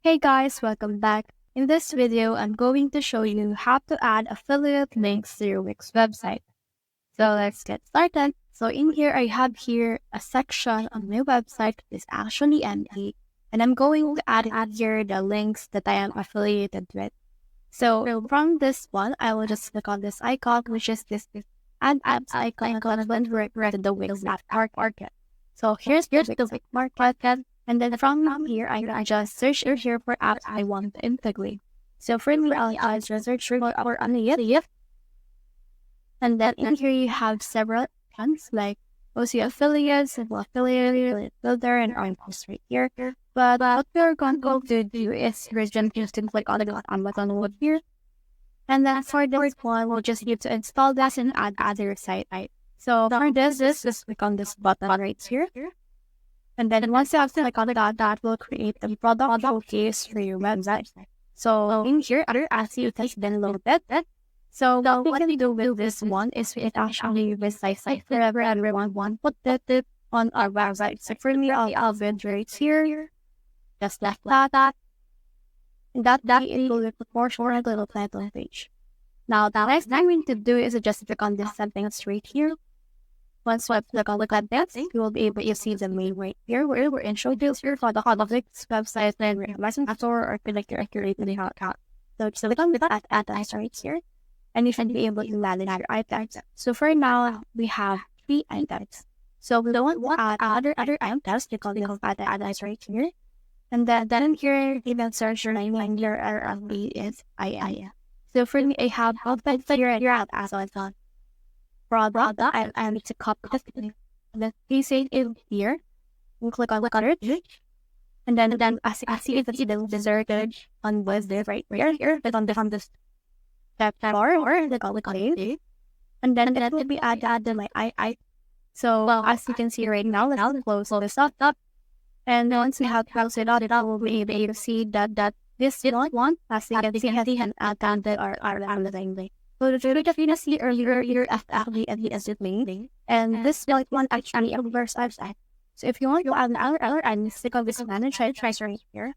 Hey guys, welcome back. In this video, I'm going to show you how to add affiliate links to your Wix website. So let's get started. So in here, I have here a section on my website that is actually empty, and I'm going to add here the links that I am affiliated with. So from this one, I will just click on this icon, which is this add apps icon right to the Wix market. So here's the Wix market. And then from here, I can just search here for apps I want to integrate. So for me, I'll just search for affiliate. And then in here, you have several options like OC affiliates, simple affiliate builder, and I'm post right here. But what we're going to do is we're just to click on the button over here. And then for this one, we'll just need to install this and add other site. So for this, just click on this button right here. And then once you have to click on that will create the product showcase for your website. So in here, as you can download it. So what we do with this one is it actually resides wherever everyone wants to put it on our website. So for me, I'll have it right here, just like that. And that it will look more short little title page. Now the next thing we need to do is just click on this settings right here. Once we click on this, you will be able to see the main right here where we're introduced here for the Wix website and license store or connect your accurate account. So just click on that at the right here, and you should be able to manage your items. So for now, we have 3 items. So we don't want to add other items, you can click on add right here. And then here, you can search your name and your RLB is I. So for me, I have outfit here as well as product. I need to copy this and then paste it in here. And click on it. And then as you see, it's the deserted on was there right here. But on this step bar or the click on it. And then that will be added to my I. So as you can see right now, let's close this up. And once we have closed it out, we'll be able to see that this one, as you can see, and add that are the so the video that you see earlier here actually at the exit link, and this one actually covers website. So if you want to add another and click on this manage, try right here.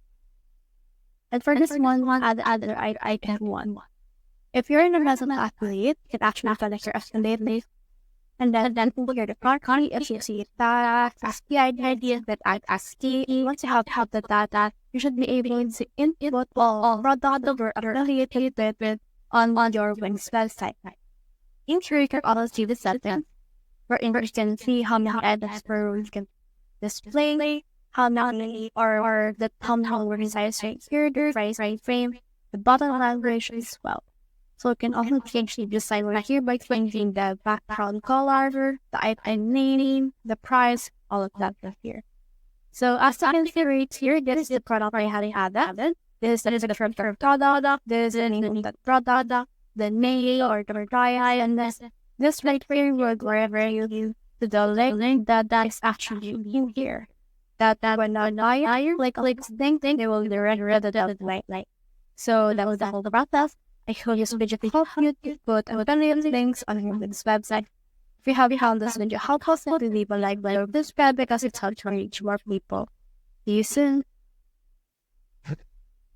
And for this one, add other item one. If you're in a resident affiliate, you can actually connect your affiliate link, and then pull here the product. If you see that ASCII ID that add ASCII, once you have the data, you should be able to input all product or affiliated with on your Wix website. In here, you can also see the settings, where you can see how many edits per row you can display, how many or the thumbnail resides right here, the right frame, the button language as well. So you can also change the design right here by changing the background color, the item name, the price, all of that right here. So as you can see right here, this is the product I had added. This is the front product, this is the name of the product, the name or the try, and this right here will wherever you use the link that is actually in here. That when I click thing, they will read the link. So that was the whole process. I hope this video help you to put links on your website. If you have found this video helpful, leave a like below this video because it's helped to reach more people. See you soon.